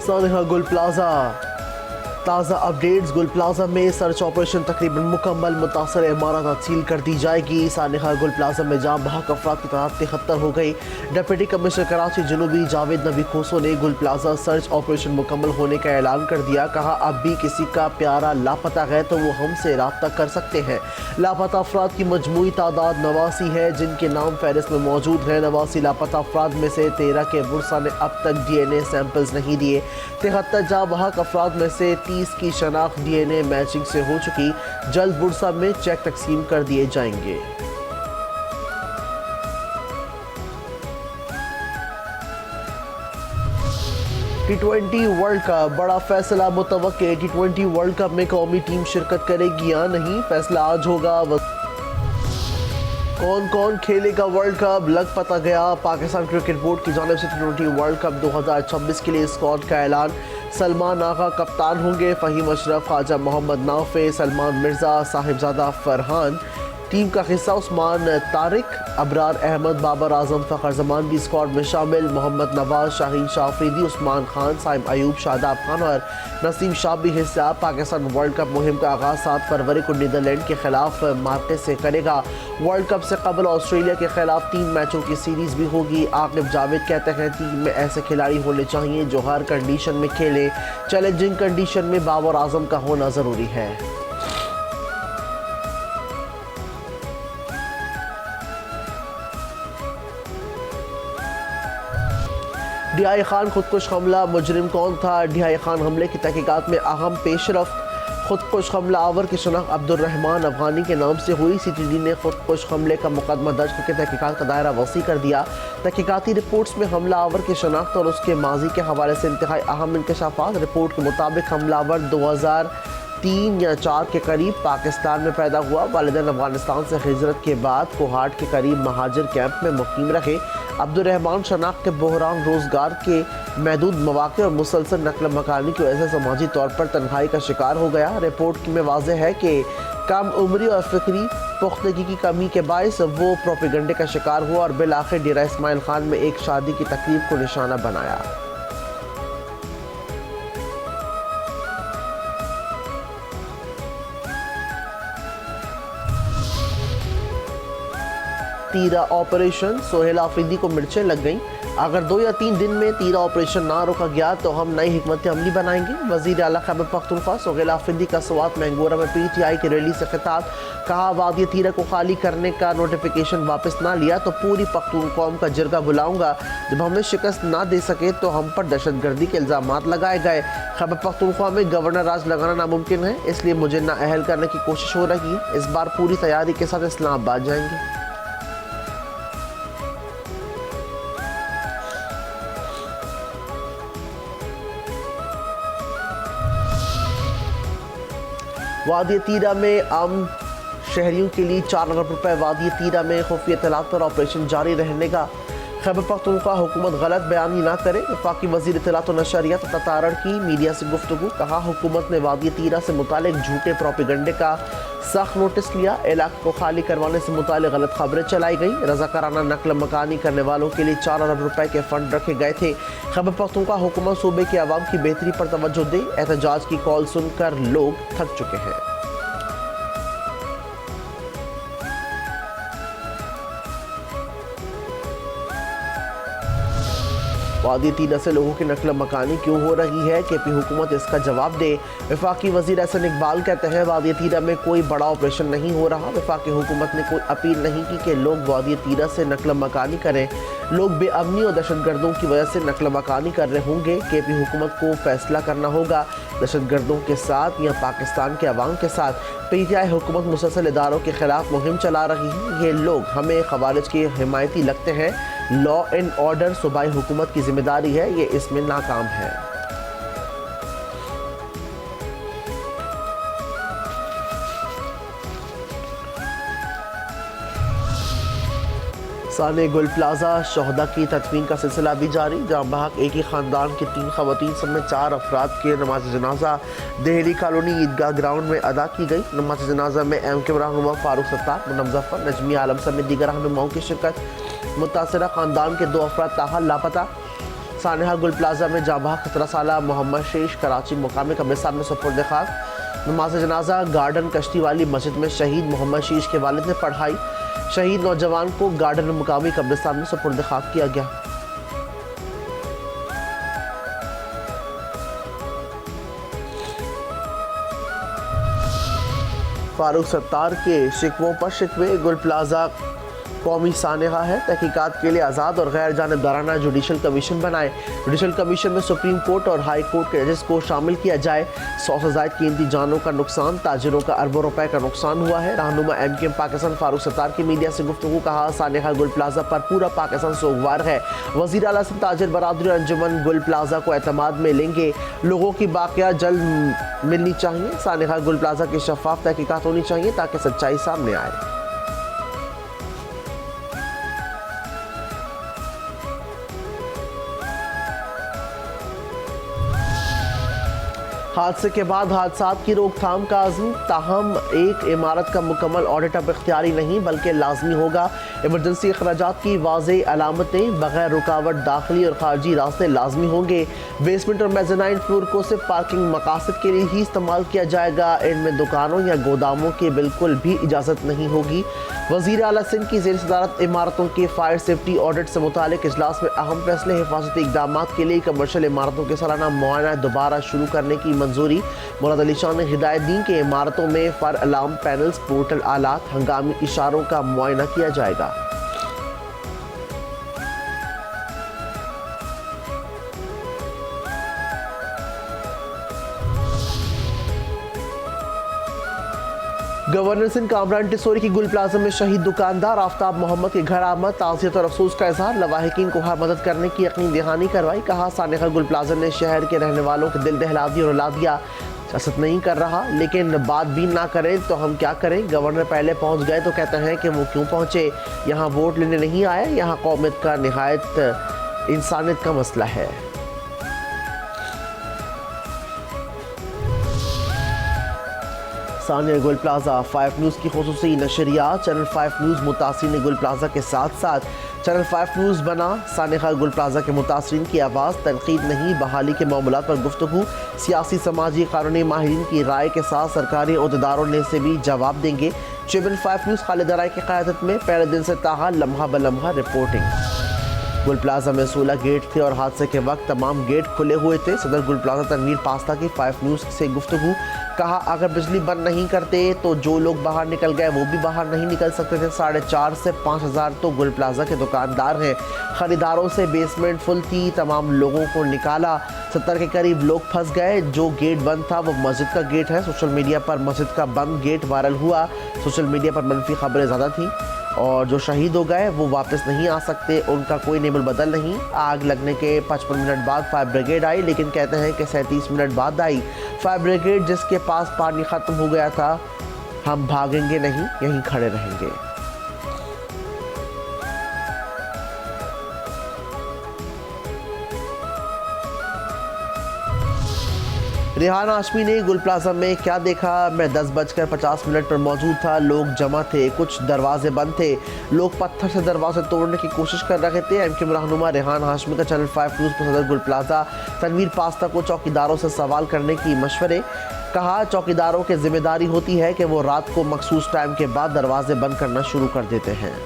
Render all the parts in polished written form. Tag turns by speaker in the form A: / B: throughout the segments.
A: सानिहा गुल प्लाजा ताज़ा अपडेट्स। गुल प्लाजा में सर्च ऑपरेशन तकरीबन मुकम्मल, मुतासर इमारत सील कर दी जाएगी। सानिहा गुल प्लाजा में जाम बहक अफराद की तादाद 73 हो गई। डिप्टी कमिश्नर कराची जनूबी जावेद नबी खोसो ने गुल प्लाजा सर्च ऑपरेशन मुकम्मल होने का ऐलान कर दिया। कहा, अब भी किसी का प्यारा लापता है तो वो हमसे रब्ता कर सकते हैं। लापता अफराद की मजमूई तादाद 89 है जिनके नाम फहरिस्त में मौजूद हैं। 89 लापता अफराद में से 13 के बुरसा ने अब तक DNA सैंपल्स नहीं दिए। 73 जाम बहक अफराद में से 30 की शनाख्त DNA मैचिंग से हो चुकी। जल्द बुरसा में चेक तकसीम कर दिए जाएंगे। T20 वर्ल्ड कप बड़ा फैसला मुतवक्के। T20 वर्ल्ड कप में कौमी टीम शिरकत करेगी या नहीं, फैसला आज होगा। कौन कौन खेलेगा वर्ल्ड कप लग पता गया। पाकिस्तान क्रिकेट बोर्ड की जानिब से T20 वर्ल्ड कप 2026 के लिए स्क्वाड का ऐलान। सलमान आगा कप्तान होंगे। फ़हीम अशरफ, ख्वाजा मोहम्मद नाफे, सलमान मिर्ज़ा, साहिबजादा फरहान। टीम का हिस्सा उस्मान तारिक, अबरार अहमद, बाबर आजम, फ़खर जमान भी स्क्वाड में शामिल। मोहम्मद नवाज, शाहीन शाफरीदी, उस्मान खान, साइम अयूब, शादाब खान और नसीम शाह भी हिस्सा। पाकिस्तान वर्ल्ड कप मुहिम का आगाज़ 7 फरवरी को नीदरलैंड के खिलाफ मार्के से करेगा। वर्ल्ड कप से कबल ऑस्ट्रेलिया के खिलाफ 3 मैचों की सीरीज़ भी होगी। आकिब जावेद कहते हैं, टीम में ऐसे खिलाड़ी होने चाहिए जो हर कंडीशन में खेले। चैलेंजिंग कंडीशन में बाबर आजम का होना ज़रूरी है। DI खान खुदकुश हमला मुजरिम कौन था। DI खान हमले की तहकीकात में अहम पेशरफ। खुदकुश हमला आवर की शनाख्त अब्दुर्रहमान अफगानी के नाम से हुई। CTD ने खुदकुश हमले का मुकदमा दर्ज करके तहकीकात का दायरा वसी कर दिया। तहकीकाती रिपोर्ट्स में हमला आवर की शनाख्त और उसके माजी के हवाले से इंतहाई अहम इंकशाफात। रिपोर्ट के मुताबिक हमलावर 2003 या 4 के करीब पाकिस्तान में पैदा हुआ। वालिदैन अफगानिस्तान से हिजरत के बाद कोहाट के करीब महाजिर कैंप में मुकीम रहे। अब्दुर्रहमान शनाख्त के बहरान, रोज़गार के महदूद मौक़े और मुसलसल नकल मकानी की वजह से समाजी तौर पर तन्हाई का शिकार हो गया। रिपोर्ट में वाज़ेह है कि कम उम्री और फ़िक्री पुख्तगी की कमी के बायस वो प्रोपेगंडे का शिकार हुआ और बिल आखिर डेरा इस्माइल खान में एक शादी की तकरीब को निशाना बनाया। तीरा ऑपरेशन, सोहेल आफरीदी को मिर्चें लग गईं। अगर 2 या 3 दिन में तीरा ऑपरेशन ना रोका गया तो हम नई हिकमत अमली बनाएंगे। वज़ीर आला खैबर पख्तूनख्वा सोहेल आफरीदी का स्वात मैंगोरा में PTI की रैली से खिताब। कहा, वादी तीरा को खाली करने का नोटिफिकेशन वापस ना लिया तो पूरी पख्तून कौम का जिरगा बुलाऊंगा। जब हमें शिकस्त ना दे सके तो हम पर दहशतगर्दी के इल्ज़ामात लगाए गए। खैबर पख्तूनख्वा में गवर्नर राज लगाना नामुमकिन है, इसलिए मुझे नाअहल करने की कोशिश हो रही है। इस बार पूरी तैयारी के साथ इस्लामाबाद जाएंगे। वादी तीरा में आम शहरियों के लिए 4 अरब रुपये। वादी तीरा में खुफिया इत्तलात पर ऑपरेशन जारी रहने का। खैबर पख्तूनख्वा हुकूमत गलत बयानी ना करे। वफाकी वज़ीर इत्तलात और नशरियात तारड़ की मीडिया से गुफ्तगू। कहा, हुकूमत ने वादी तीरा से मुतालिक झूठे प्रोपेगंडे का सख्त नोटिस लिया। इलाके को खाली करवाने से मुतालिक गलत खबरें चलाई गई। रज़ाकाराना नकल मकानी करने वालों के लिए 4 अरब रुपये के फंड रखे गए थे। खैबर पख्तूनख्वा हुकूमत सूबे के अवाम की बेहतरी पर तवज्जो दे। एहतजाज की कॉल सुनकर लोग थक चुके हैं। वादी तीरा से लोगों की नकल मकानी क्यों हो रही है, KP हुकूमत इसका जवाब दे। वफाकी वज़ीर एहसन इकबाल कहते हैं, वादी तीरा में कोई बड़ा ऑपरेशन नहीं हो रहा। वफाकी हुकूमत ने कोई अपील नहीं की कि लोग वादी तीरा से नकल मकानी करें। लोग बेअमनी और दहशतगर्दों की वजह से नकल मकानी कर रहे होंगे। KP हुकूमत को फैसला करना होगा, दहशतगर्दों के साथ या पाकिस्तान के अवाम के साथ। PTI हुकूमत मुसलसल इदारों के खिलाफ मुहिम चला रही है। ये लोग हमें खवारिज के हिमायती लगते हैं। लॉ एंड ऑर्डर सूबाई हुकूमत की जिम्मेदारी है, ये इसमें नाकाम है। साने गुल प्लाजा शहदा की तदफीन का सिलसिला भी जारी। जहाँ बहक एक ही ख़ानदान की 3 ख़वातीन समेत 4 अफराद के नमाज जनाजा दहली कॉलोनी ईदगाह ग्राउंड में अदा की गई। नमाज जनाजा में MK रहनुमा फारूक सत्तार, मुनम ज़फ़र, नजमी आलम समेत दीगर रहनुमाओं की शिरकत। मुतासरा ख़ानदान के 2 अफराद ताहाल लापता। सानेहा गुल प्लाजा में जाबा 17 साल मोहम्मद शेष कराची मुकामी कब्रिस्तान में सुपुर्द खाक। नमाज जनाजा गार्डन कश्ती वाली मस्जिद में शहीद मोहम्मद शीश के वालिद ने पढ़ाई। शहीद नौजवान को गार्डन मुकामी कब्रिस्तान में सुपुर्द खाक किया गया। फारूक सत्तार के शिकवों पर शिकवे। गुल प्लाजा कौमी सानेहा है, तहकीकात के लिए आज़ाद और गैर जानिबदाराना जुडिशल कमीशन बनाए। जुडिशल कमीशन में सुप्रीम कोर्ट और हाई कोर्ट के जजेस को शामिल किया जाए। 100 से ज़ायद कीमती जानों का नुकसान, ताजिरों का अरबों रुपए का नुकसान हुआ है। रहनुमा MKM पाकिस्तान फारूक सत्तार की मीडिया से गुफ्तगू। कहा सानेहा गुल प्लाजा पर पूरा पाकिस्तान सोगवार है। वज़ीर आला से ताजिर बरादरी अंजुमन गुल प्लाजा को एतमाद में लेंगे। लोगों की बाक़ियात जल्द मिलनी चाहिए। सानेहा गुल प्लाजा की शफाफ तहकीकात होनी चाहिए ताकि सच्चाई सामने आए। हादसे के बाद हादसात की रोकथाम का अज़्म, ताहम एक इमारत का मुकम्मल ऑडिट अब इख्तियारी नहीं बल्कि लाजमी होगा। इमरजेंसी अखराजात की वाज़ेह अलामतें, बगैर रुकावट दाखिली और खारजी रास्ते लाजमी होंगे। बेसमेंट और मेज़नाइन फ्लोर को सिर्फ पार्किंग मकासद के लिए ही इस्तेमाल किया जाएगा। इनमें दुकानों या गोदामों की बिल्कुल भी इजाज़त नहीं होगी। वज़ीर आला सिंध की ज़ेर सदारत इमारतों के फायर सेफ्टी ऑडिट से मुतालिक इजलास में अहम फैसले। हिफाजती इक़दाम के लिए कमर्शल इमारतों के सालाना मुआयना दोबारा शुरू करने की मंजूरी। मुराद अली शाह ने हिदायत दी कि इमारतों में फायर अलार्म पैनल्स, पोर्टल आलात, हंगामी इशारों का मुआयना किया जाएगा। गवर्नर सिंध कामरान टिसोरी की गुल प्लाजा में शहीद दुकानदार आफ्ताब मोहम्मद के घर आमद। ताज़ियत और अफसोस का इजहार। लवाहिकीन को हर मदद करने की यकीन दहानी करवाई। कहा सानेहा गुल प्लाजा ने शहर के रहने वालों के दिल दहला दिया और रुला दिया। सियासत नहीं कर रहा, लेकिन बात भी ना करें तो हम क्या करें। गवर्नर पहले पहुंच गए तो कहते हैं कि वो क्यों पहुंचे। यहाँ वोट लेने नहीं आए, यहाँ कौमियत का निहायत इंसानियत का मसला है। सानिया गुल प्लाजा 5 न्यूज़ की खुसूसी नशरियात। चैनल 5 न्यूज़ मुतासिरीन गुल प्लाजा के साथ साथ चैनल 5 न्यूज़ बना। सानेहा गुल प्लाजा के मुतासिरीन की आवाज़, तनकीद नहीं, बहाली के मामलात पर गुफ्तगू। सियासी, समाजी, कानूनी माहिरीन की राय के साथ सरकारी अहदेदारों ने से भी जवाब देंगे। चेयरमैन 5 न्यूज़ खालिद राय की क़यादत में पहले दिन से ताहाल लम्हा ब लम्हा रिपोर्टिंग। गुल प्लाजा में 16 गेट थे और हादसे के वक्त तमाम गेट खुले हुए थे। सदर गुल प्लाजा तनवीर पास्ता की 5 न्यूज़ से गुफ्तगू। कहा अगर बिजली बंद नहीं करते तो जो लोग बाहर निकल गए वो भी बाहर नहीं निकल सकते थे। 4,500 से 5,000 तो गुल प्लाजा के दुकानदार हैं। ख़रीदारों से बेसमेंट फुल थी, तमाम लोगों को निकाला। 70 के करीब लोग फंस गए। जो गेट बंद था वो मस्जिद का गेट है। सोशल मीडिया पर मस्जिद का बंद गेट वायरल हुआ। सोशल मीडिया पर मनफी खबरें ज़्यादा थीं और जो शहीद हो गए वो वापस नहीं आ सकते, उनका कोई नेमुल बदल नहीं। आग लगने के 55 मिनट बाद फायर ब्रिगेड आई, लेकिन कहते हैं कि 37 मिनट बाद आई फायर ब्रिगेड, जिसके पास पानी ख़त्म हो गया था। हम भागेंगे नहीं, यहीं खड़े रहेंगे। रेहान हाशमी ने गुल प्लाजा में क्या देखा। मैं 10:50 पर मौजूद था। लोग जमा थे, कुछ दरवाजे बंद थे, लोग पत्थर से दरवाजे तोड़ने की कोशिश कर रहे थे। MKM रहनुमा रेहान हाशमी का चैनल 5 न्यूज़ पर सदर गुल प्लाजा तनवीर पास्ता को चौकीदारों से सवाल करने की मशवरे। कहा चौकीदारों की जिम्मेदारी होती है कि वो रात को मखसूस टाइम के बाद दरवाजे बंद करना शुरू कर देते हैं।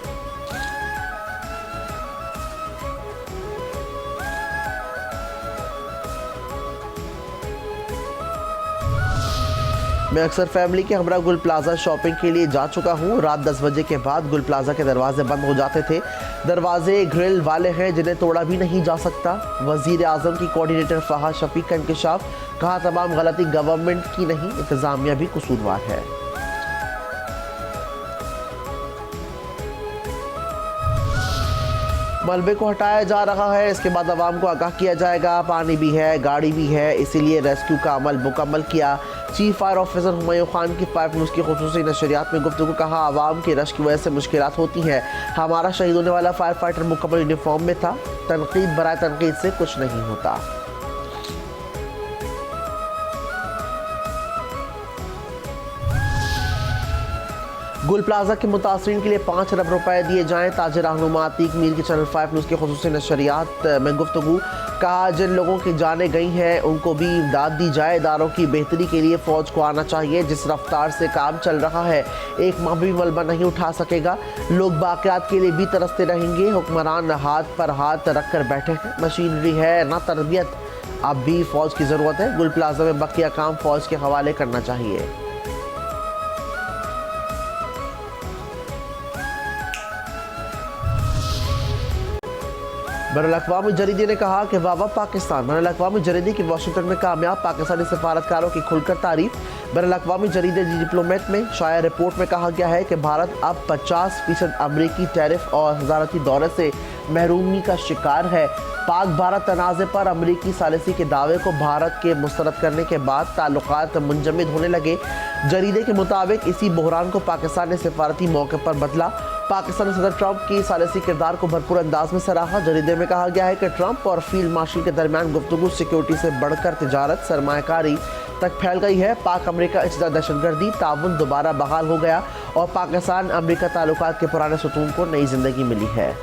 A: मैं अक्सर फैमिली के हमरा गुल प्लाजा शॉपिंग के लिए जा चुका हूँ। रात 10 बजे के बाद गुल प्लाजा के दरवाजे बंद हो जाते थे। दरवाजे ग्रिल वाले हैं जिन्हें तोड़ा भी नहीं जा सकता। वज़ीर आज़म की कोऑर्डिनेटर फहाद शफीक का इंकशाफ। कहा तमाम गलती गवर्नमेंट की नहीं, इंतज़ामिया भी कसूरवार है। मलबे को हटाया जा रहा है, इसके बाद आवाम को आगाह किया जाएगा। पानी भी है, गाड़ी भी है, इसीलिए रेस्क्यू का अमल मुकम्मल किया। Chief fire officer Humayun Khan की 5 न्यूज़ की खुसूसी नशरियात में गुफ्तगू। कहा आवाम की रश की वजह से मुश्किलात होती हैं। हमारा शहीद होने वाला फायर फाइटर मुकम्मल यूनिफॉर्म में था। तनकीद बराए तनकीद से कुछ नहीं होता। गुल प्लाजा के मुतासरीन के लिए 5 अरब रुपए दिए जाएं। ताजिर रहनुमा अतीक मीर की चैनल 5 न्यूज़ के खुसूसी नशरियात में गुफ्तगू। कहा जिन लोगों की जानें गई हैं उनको भी इमदाद दी जाए। इदारों की बेहतरी के लिए फ़ौज को आना चाहिए। जिस रफ्तार से काम चल रहा है एक माह भी मलबा नहीं उठा सकेगा। लोग बाक़ियात के लिए भी तरसते रहेंगे। हुक्मरान हाथ पर हाथ रख कर बैठे हैं। मशीनरी है ना तरबियत, अब भी फ़ौज की ज़रूरत है। गुल प्लाजा में बकिया काम फ़ौज के हवाले करना चाहिए। बैनुल-अक़वामी जरीदे ने कहा कि वाह पाकिस्तान। बैनुल-अक़वामी जरीदे की वाशिंगटन में कामयाब पाकिस्तानी सफारतकारों की खुलकर तारीफ। बैनुल-अक़वामी जरीदे दी डिप्लोमेट में शाया रिपोर्ट में कहा गया है कि भारत अब 50% अमरीकी टैरिफ और हज़ारती दौरे से महरूमी का शिकार है। पाक भारत तनाज़े पर अमरीकी सालिसी के दावे को भारत के मुस्तरद करने के बाद ताल्लुकात मुंजमद होने लगे। जरीदे के मुताबिक इसी बहरान को पाकिस्तान ने सिफारती मौके पर बदला। पाकिस्तानी सदर ट्रंप की सालिसी किरदार को भरपूर अंदाज में सराहा। जरीदे में कहा गया है कि ट्रंप और फील्ड मार्शल के दरमियान गुफ्तगू सिक्योरिटी से बढ़कर तिजारत सरमायाकारी तक फैल गई है। पाक अमरीका इज्तिमा दहशतगर्दी ताउन दोबारा बहाल हो गया और पाकिस्तान अमरीका ताल्लुकात के पुराने सुतून को नई जिंदगी मिली है।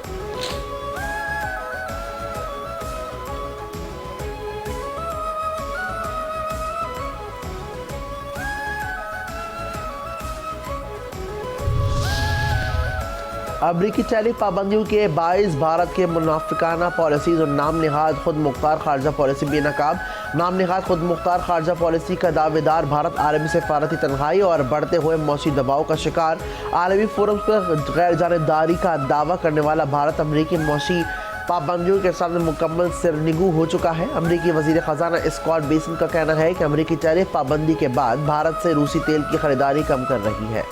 A: अमरीकी टैरिफ पाबंदियों के बाइस भारत के मुनाफिकाना पॉलिसीज और नाम निहाद खुद मुख्तार खारजा पॉलिसी बेनकाब। नाम निहाद खुद मुख्तार खारजा पॉलिसी का दावेदार भारत आलमी सफारती तन्हाई और बढ़ते हुए मौसी दबाव का शिकार। आलमी फोरम पर गैर जानिबदारी का दावा करने वाला भारत अमरीकी मौसी पाबंदियों के सामने मुकम्मल सिरनिगू हो चुका है। अमरीकी वजीर खजाना स्कॉट बेसन का कहना है कि अमरीकी टैरिफ पाबंदी के बाद भारत से रूसी तेल की खरीदारी कम कर रही है।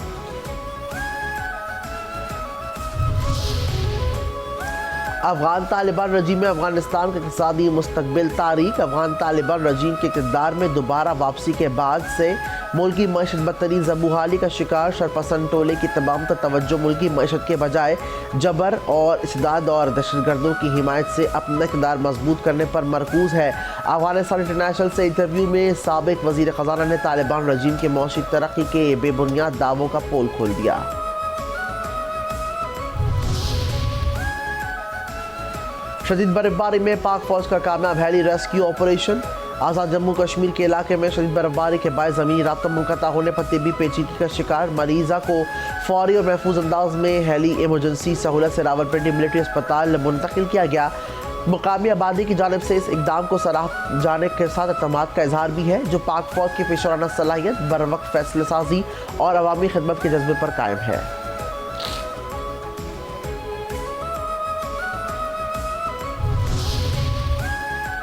A: अफगान तालिबान रजीम में अफगानिस्तान का इक़्तिसादी मुस्तक़बिल तारीख। अफगान तालिबान रजीम के इक़्तिदार में दोबारा वापसी के बाद से मुल्की मईशत बदतरीन ज़बूहाली का शिकार। शरपसंद टोले की तमाम तवज्जो मुल्की मईशत के बजाय जबर और इस्दाद और दहशतगर्दों की हिमायत से अपना इक़्तिदार मजबूत करने पर मरकूज़ है। अफगानिस्तान इंटरनेशनल से इंटरव्यू में साबिक़ वज़ीर ख़ज़ाना ने तालिबान रजीम के मौशी तरक्की के बेबुनियाद दावों का पोल खोल दिया। शदीद बर्फबारी में पाक फौज का कामयाब हेली रेस्क्यू ऑपरेशन। आज़ाद जम्मू कश्मीर के इलाके में शदीद बर्फबारी के बायस ज़मीनी राब्ता मुनक़ता होने पर तिब्बी पेचीदगी का शिकार। मरीज़ा को फौरी और महफूज अंदाज में हेली इमरजेंसी सहूलत से रावलपिंडी मिलिट्री अस्पताल मुंतकिल किया गया। मुकामी आबादी की जानिब से इस इक़दाम को सराह जाने के साथ अतमाद का इजहार भी है जो पाक फौज की पेशवाराना सलाहियत, बरवक्त फैसला साजी और अवामी खिदमत के जज्बे पर कायम है।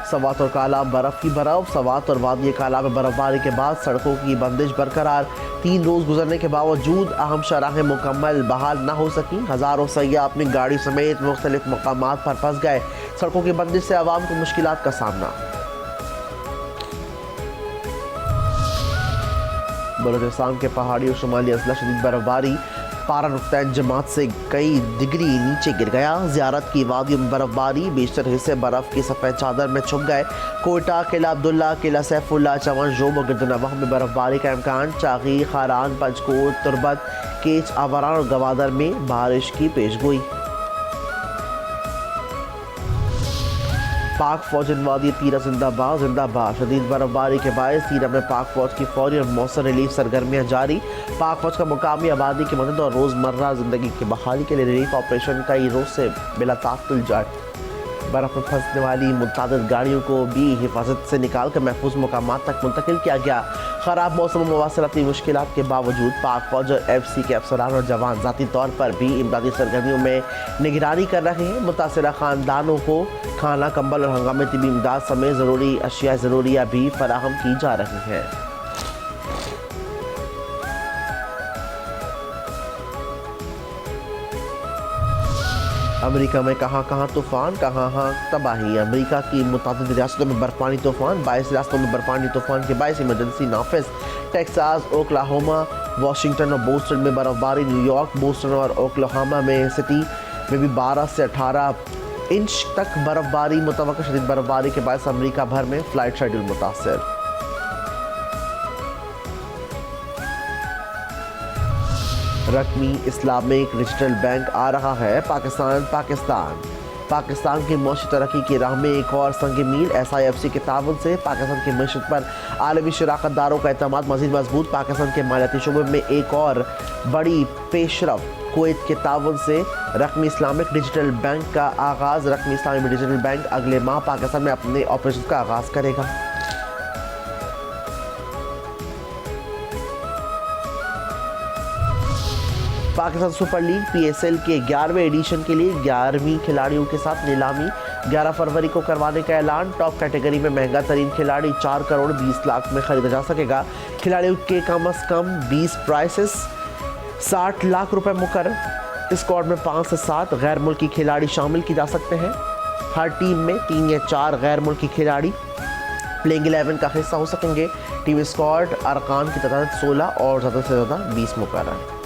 A: सवात और काला बर्फ की बर्फ। सवात और वादी काला में बर्फबारी के बाद सड़कों की बंदिश बरकरार। 3 रोज़ गुजरने के बावजूद अहम शराहें मुकम्मल बहाल न हो सकी। हज़ारों सैयाह अपनी गाड़ी समेत मुख्तलिफ मकामात पर फंस गए। सड़कों की बंदिश से आवाम को मुश्किलात का सामना। बलूचिस्तान के पहाड़ी और शुमाली अजला शदीद बर्फबारी। पारा नुक्ता जमात से कई डिग्री नीचे गिर गया। ज़ियारत की वादियों में बर्फबारी, बेशतर हिस्से बर्फ़ की सफ़ेद चादर में छुप गए। कोयटा, किला अब्दुल्ला, किला सैफुल्ला, चमन जोब और गिरदनवाह में बर्फबारी का इम्कान। चागी, खारान, पंचकोट, तुरबत, केच, आवारान और गवादर में बारिश की पेशगोई। पाक फौज वादी तीरा जिंदाबाद जिंदाबाद। शदीद बर्फबारी के बायस तीरा में पाक फौज की फौरी और मौसर रिलीफ सरगर्मियाँ जारी। पाक फौज का मुकामी आबादी की मदद और रोज़मर्रा ज़िंदगी की बहाली के लिए रिलीफ ऑपरेशन कई रोज़ से बिला ताक़ुल जारी। बर्फ़ में फंसने वाली मुतअद्दिद गाड़ियों को भी हिफाजत से निकाल कर महफूज मकामात तक मुंतकिल किया गया। ख़राब मौसम और मवासिलाती मुश्किलात के बावजूद पाक फौज और FC के अफसरान और जवान ज़ाती तौर पर भी इमदादी सरगर्मियों में निगरानी कर रहे हैं। मुतासिरा ख़ानदानों को खाना, कंबल और हंगामी तिबी इमदाद समेत ज़रूरी अशिया ज़रूरिया भी फराहम की जा रही हैं। अमेरिका में कहाँ तूफ़ान, कहाँ तबाही। अमेरिका की मुतादिद रियासतों में बर्फानी तूफ़ान। 22 रियासतों में बर्फानी तूफ़ान के बायस इमरजेंसी नाफिज। टेक्सास, ओक्लाहोमा, वाशिंगटन और बोस्टन में बर्फबारी। न्यूयॉर्क, बोस्टन और ओक्लाहोमा में सिटी में भी 12 से 18 इंच तक बर्फबारी मुतवक्किल। शदीद बर्फबारी के बायस अमेरिका भर में फ़्लाइट शेड्यूल मुतासर। रकमी इस्लामिक डिजिटल बैंक आ रहा है पाकिस्तान की मौशी तरक्की की राह में एक और संग मील। SIFC के ताउन से पाकिस्तान की मईशत पर आलमी शराकतदारों का एतमाद मज़ीद मजबूत। पाकिस्तान के मालियाती शुबे में एक और बड़ी पेशरफ। कुवैत के ताउन से रकमी इस्लामिक डिजिटल बैंक का आगाज़। रकमी इस्लामिक डिजिटल बैंक अगले माह पाकिस्तान में अपने ऑपरेशन का आगाज़ करेगा। पाकिस्तान सुपर लीग PSL के 11वें एडिशन के लिए 11 खिलाड़ियों के साथ नीलामी 11 फरवरी को करवाने का ऐलान। टॉप कैटेगरी में महंगा तरीन खिलाड़ी 4 करोड़ 20 लाख में खरीदा जा सकेगा। खिलाड़ियों के कम अज़ कम 20 प्राइसेस 60 लाख रुपए मुकर्रर। स्क्वाड में 5 से 7 गैर मुल्की खिलाड़ी शामिल की जा सकते हैं। हर टीम में 3 या 4 गैर मुल्की खिलाड़ी प्लेइंग 11 का हिस्सा हो सकेंगे। टीम स्क्वाड अरकान की तादाद 16 और ज़्यादा से ज़्यादा 20 मुकर्रर।